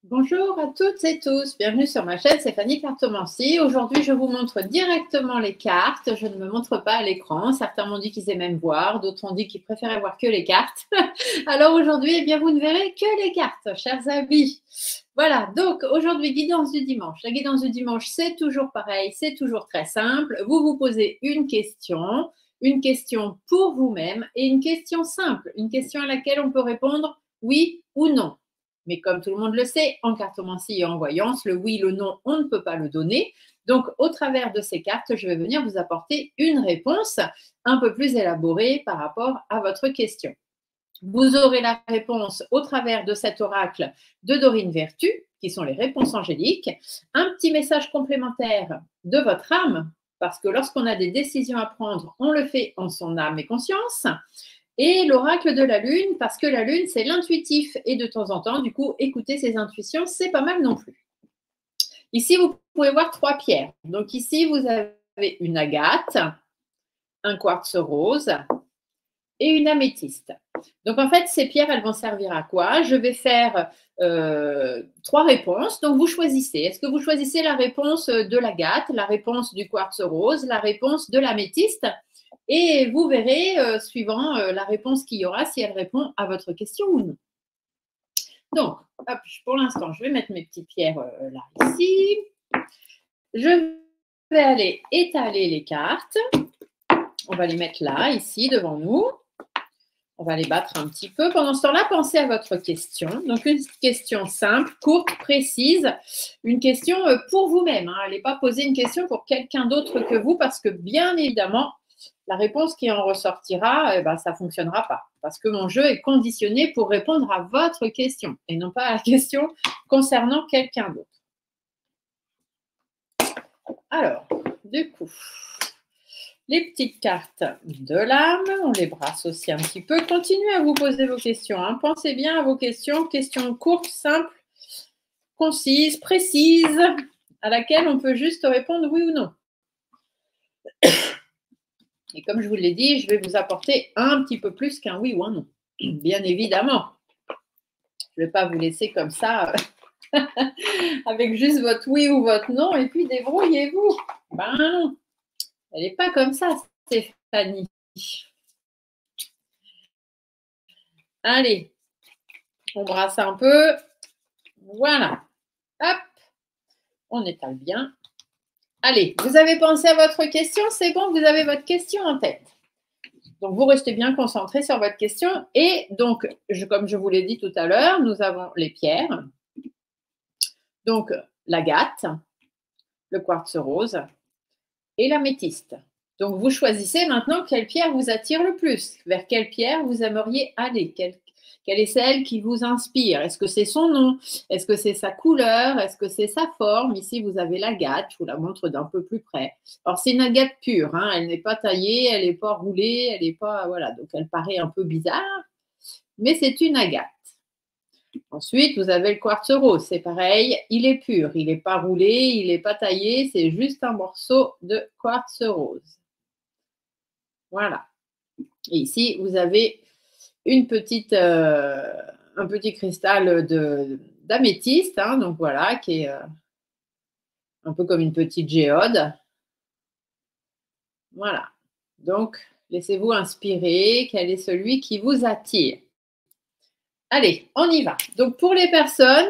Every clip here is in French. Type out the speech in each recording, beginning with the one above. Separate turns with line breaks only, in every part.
Bonjour à toutes et tous, bienvenue sur ma chaîne, c'est Fanny Cartomancie. Aujourd'hui, je vous montre directement les cartes, je ne me montre pas à l'écran. Certains m'ont dit qu'ils aimaient me voir, d'autres ont dit qu'ils préféraient voir que les cartes. Alors aujourd'hui, eh bien, vous ne verrez que les cartes, chers amis. Voilà, donc aujourd'hui, guidance du dimanche. La guidance du dimanche, c'est toujours pareil, c'est toujours très simple. Vous vous posez une question pour vous-même et une question simple, une question à laquelle on peut répondre oui ou non. Mais comme tout le monde le sait, en cartomancie et en voyance, le oui, le non, on ne peut pas le donner. Donc, au travers de ces cartes, je vais venir vous apporter une réponse un peu plus élaborée par rapport à votre question. Vous aurez la réponse au travers de cet oracle de Dorine Vertu, qui sont les réponses angéliques, un petit message complémentaire de votre âme, parce que lorsqu'on a des décisions à prendre, on le fait en son âme et conscience. Et l'oracle de la lune, parce que la lune, c'est l'intuitif. Et de temps en temps, du coup, écouter ses intuitions, c'est pas mal non plus. Ici, vous pouvez voir 3 pierres. Donc ici, vous avez une agate, un quartz rose et une améthyste. Donc en fait, ces pierres, elles vont servir à quoi? Je vais faire 3 réponses. Donc vous choisissez. Est-ce que vous choisissez la réponse de l'agate, la réponse du quartz rose, la réponse de l'améthyste? Et vous verrez, suivant la réponse qu'il y aura, si elle répond à votre question ou non. Donc, hop, pour l'instant, je vais mettre mes petites pierres là, ici. Je vais aller étaler les cartes. On va les mettre là, ici, devant nous. On va les battre un petit peu. Pendant ce temps-là, pensez à votre question. Donc, une question simple, courte, précise. Une question pour vous-même. Hein. N'allez pas poser une question pour quelqu'un d'autre que vous parce que, bien évidemment, la réponse qui en ressortira, ça ne fonctionnera pas. Parce que mon jeu est conditionné pour répondre à votre question et non pas à la question concernant quelqu'un d'autre. Alors, du coup, les petites cartes de l'âme, on les brasse aussi un petit peu. Continuez à vous poser vos questions. Hein. Pensez bien à vos questions. Questions courtes, simples, concises, précises, à laquelle on peut juste répondre oui ou non. Et comme je vous l'ai dit, je vais vous apporter un petit peu plus qu'un oui ou un non. Bien évidemment. Je ne vais pas vous laisser comme ça avec juste votre oui ou votre non et puis débrouillez-vous. Ben non. Elle n'est pas comme ça, Stéphanie. Allez, on brasse un peu. Voilà. Hop. On étale bien. Allez, vous avez pensé à votre question, c'est bon, vous avez votre question en tête. Donc, vous restez bien concentré sur votre question. Et donc, comme je vous l'ai dit tout à l'heure, nous avons les pierres. Donc, l'agate, le quartz rose et l'améthyste. Donc, vous choisissez maintenant quelle pierre vous attire le plus, vers quelle pierre vous aimeriez aller, quelle est celle qui vous inspire? Est-ce que c'est son nom? Est-ce que c'est sa couleur? Est-ce que c'est sa forme? Ici, vous avez l'agate. Je vous la montre d'un peu plus près. Alors, c'est une agate pure. Hein. Elle n'est pas taillée, elle n'est pas roulée, elle n'est pas… Voilà, donc elle paraît un peu bizarre, mais c'est une agate. Ensuite, vous avez le quartz rose. C'est pareil, il est pur. Il n'est pas roulé, il n'est pas taillé. C'est juste un morceau de quartz rose. Voilà. Et ici, vous avez un petit cristal d'améthyste, hein, donc voilà, qui est un peu comme une petite géode. Voilà. Donc, laissez-vous inspirer. Quel est celui qui vous attire? Allez, on y va. Donc, pour les personnes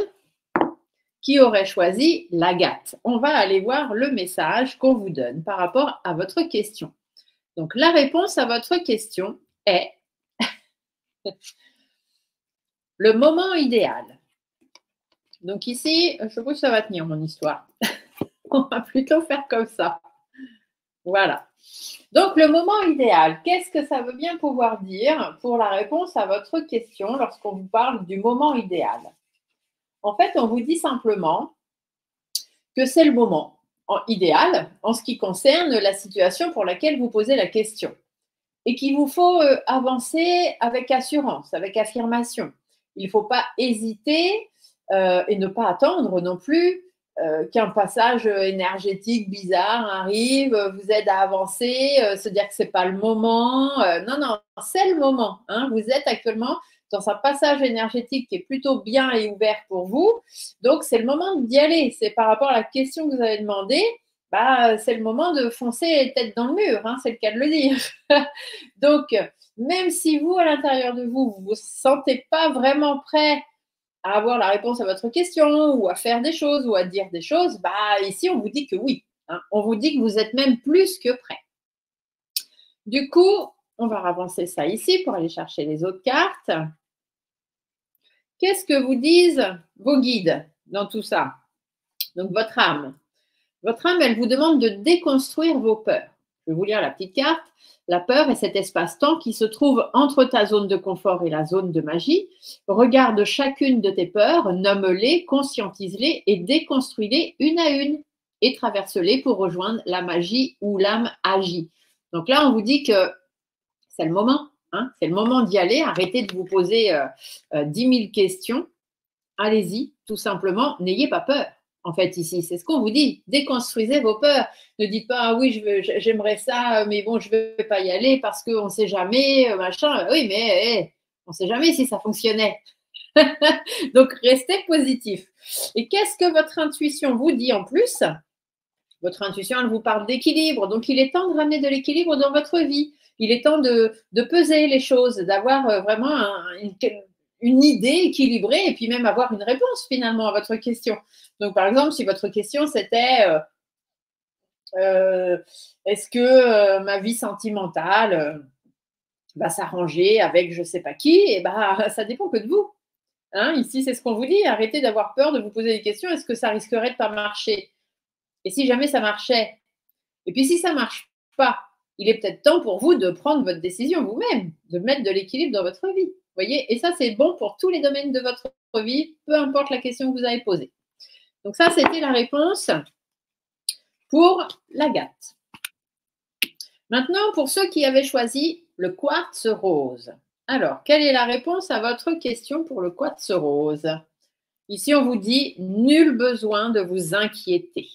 qui auraient choisi l'agate, on va aller voir le message qu'on vous donne par rapport à votre question. Donc, la réponse à votre question est le moment idéal. Donc ici, je trouve que ça va tenir mon histoire. On va plutôt faire comme ça. Voilà. Donc, le moment idéal, qu'est-ce que ça veut bien pouvoir dire pour la réponse à votre question lorsqu'on vous parle du moment idéal? En fait, on vous dit simplement que c'est le moment idéal en ce qui concerne la situation pour laquelle vous posez la question et qu'il vous faut avancer avec assurance, avec affirmation. Il ne faut pas hésiter et ne pas attendre non plus qu'un passage énergétique bizarre arrive, vous aide à avancer, se dire que ce n'est pas le moment. Non, non, c'est le moment. Hein. Vous êtes actuellement dans un passage énergétique qui est plutôt bien et ouvert pour vous. Donc, c'est le moment d'y aller. C'est par rapport à la question que vous avez demandée, c'est le moment de foncer tête dans le mur, hein, c'est le cas de le dire. Donc, même si vous, à l'intérieur de vous, vous ne vous sentez pas vraiment prêt à avoir la réponse à votre question ou à faire des choses ou à dire des choses, ici, on vous dit que oui. Hein. On vous dit que vous êtes même plus que prêt. Du coup, on va avancer ça ici pour aller chercher les autres cartes. Qu'est-ce que vous disent vos guides dans tout ça? Donc, votre âme. Votre âme, elle vous demande de déconstruire vos peurs. Je vais vous lire la petite carte. La peur est cet espace-temps qui se trouve entre ta zone de confort et la zone de magie. Regarde chacune de tes peurs, nomme-les, conscientise-les et déconstruis-les une à une et traverse-les pour rejoindre la magie où l'âme agit. Donc là, on vous dit que c'est le moment. Hein, c'est le moment d'y aller. Arrêtez de vous poser 10 000 questions. Allez-y, tout simplement. N'ayez pas peur. En fait, ici, c'est ce qu'on vous dit. Déconstruisez vos peurs. Ne dites pas, ah oui, j'aimerais ça, mais bon, je ne vais pas y aller parce qu'on ne sait jamais, machin. Oui, mais on ne sait jamais si ça fonctionnait. Donc, restez positif. Et qu'est-ce que votre intuition vous dit en plus? Votre intuition, elle vous parle d'équilibre. Donc, il est temps de ramener de l'équilibre dans votre vie. Il est temps de peser les choses, d'avoir vraiment une idée équilibrée et puis même avoir une réponse finalement à votre question. Donc, par exemple, si votre question c'était est-ce que ma vie sentimentale va s'arranger avec je ne sais pas qui? Et ça dépend que de vous. Hein, ici, c'est ce qu'on vous dit. Arrêtez d'avoir peur de vous poser des questions. Est-ce que ça risquerait de ne pas marcher? Et si jamais ça marchait? Et puis si ça ne marche pas, il est peut-être temps pour vous de prendre votre décision vous-même, de mettre de l'équilibre dans votre vie. Vous voyez? Et ça, c'est bon pour tous les domaines de votre vie, peu importe la question que vous avez posée. Donc ça, c'était la réponse pour l'agate. Maintenant, pour ceux qui avaient choisi le quartz rose. Alors, quelle est la réponse à votre question pour le quartz rose? Ici, on vous dit nul besoin de vous inquiéter.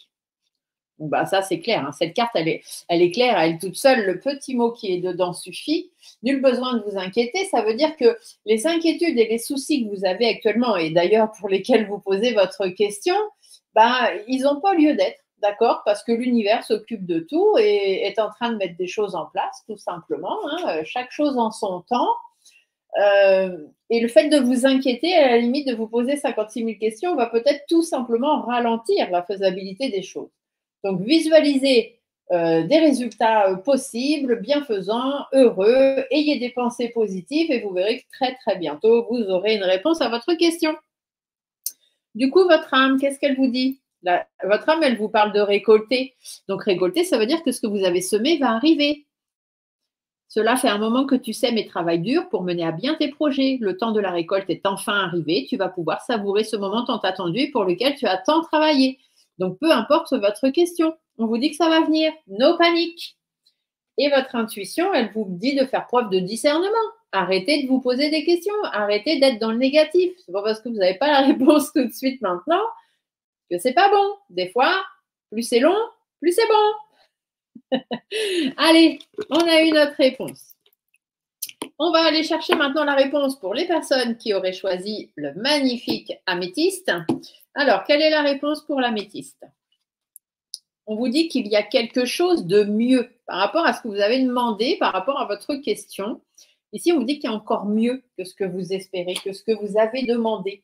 Ça, c'est clair. Hein. Cette carte, elle est claire, elle est toute seule. Le petit mot qui est dedans suffit. Nul besoin de vous inquiéter. Ça veut dire que les inquiétudes et les soucis que vous avez actuellement, et d'ailleurs pour lesquels vous posez votre question, ils n'ont pas lieu d'être. D'accord? Parce que l'univers s'occupe de tout et est en train de mettre des choses en place, tout simplement. Hein. Chaque chose en son temps. Et le fait de vous inquiéter, à la limite de vous poser 56 000 questions, va peut-être tout simplement ralentir la faisabilité des choses. Donc, visualisez des résultats possibles, bienfaisants, heureux, ayez des pensées positives et vous verrez que très, très bientôt, vous aurez une réponse à votre question. Du coup, votre âme, qu'est-ce qu'elle vous dit? Votre âme, elle vous parle de récolter. Donc, récolter, ça veut dire que ce que vous avez semé va arriver. Cela fait un moment que tu sèmes et travailles dur pour mener à bien tes projets. Le temps de la récolte est enfin arrivé. Tu vas pouvoir savourer ce moment tant attendu pour lequel tu as tant travaillé. Donc, peu importe votre question, on vous dit que ça va venir. No panique. Et votre intuition, elle vous dit de faire preuve de discernement. Arrêtez de vous poser des questions. Arrêtez d'être dans le négatif. C'est pas parce que vous n'avez pas la réponse tout de suite maintenant que c'est pas bon. Des fois, plus c'est long, plus c'est bon. Allez, on a eu notre réponse. On va aller chercher maintenant la réponse pour les personnes qui auraient choisi le magnifique améthyste. Alors, quelle est la réponse pour l'améthyste? On vous dit qu'il y a quelque chose de mieux par rapport à ce que vous avez demandé, par rapport à votre question. Ici, on vous dit qu'il y a encore mieux que ce que vous espérez, que ce que vous avez demandé.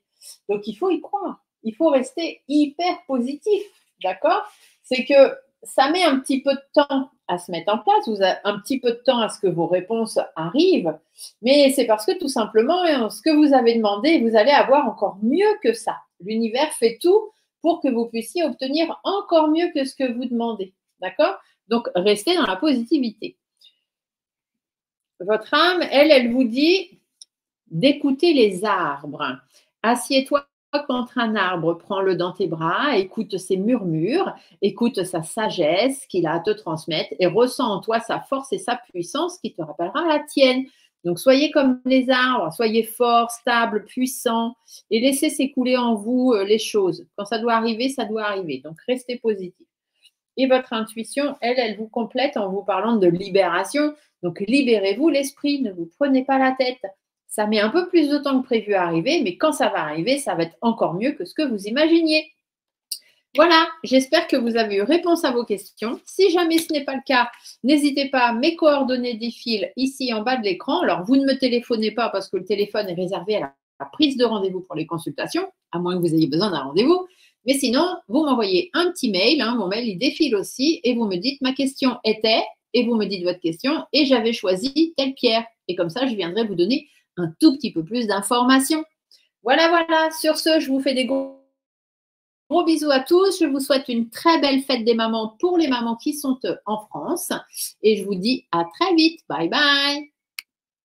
Donc, il faut y croire. Il faut rester hyper positif, d'accord? C'est que ça met un petit peu de temps à se mettre en place, vous avez un petit peu de temps à ce que vos réponses arrivent, mais c'est parce que tout simplement, ce que vous avez demandé, vous allez avoir encore mieux que ça. L'univers fait tout pour que vous puissiez obtenir encore mieux que ce que vous demandez, d'accord? Donc, restez dans la positivité. Votre âme, elle vous dit d'écouter les arbres. Assieds-toi contre un arbre, prends-le dans tes bras, écoute ses murmures, écoute sa sagesse qu'il a à te transmettre et ressens en toi sa force et sa puissance qui te rappellera la tienne. Donc, soyez comme les arbres, soyez forts, stables, puissants et laissez s'écouler en vous les choses. Quand ça doit arriver, ça doit arriver. Donc, restez positif. Et votre intuition, elle vous complète en vous parlant de libération. Donc, libérez-vous l'esprit, ne vous prenez pas la tête. Ça met un peu plus de temps que prévu à arriver, mais quand ça va arriver, ça va être encore mieux que ce que vous imaginiez. Voilà, j'espère que vous avez eu réponse à vos questions. Si jamais ce n'est pas le cas, n'hésitez pas, mes coordonnées défilent ici en bas de l'écran. Alors, vous ne me téléphonez pas parce que le téléphone est réservé à la prise de rendez-vous pour les consultations, à moins que vous ayez besoin d'un rendez-vous. Mais sinon, vous m'envoyez un petit mail, mon mail il défile aussi, et vous me dites ma question était, et vous me dites votre question, et j'avais choisi telle pierre. Et comme ça, je viendrai vous donner un tout petit peu plus d'informations. Voilà, voilà. Sur ce, je vous fais des gros bisous à tous. Je vous souhaite une très belle fête des mamans pour les mamans qui sont en France. Et je vous dis à très vite. Bye bye.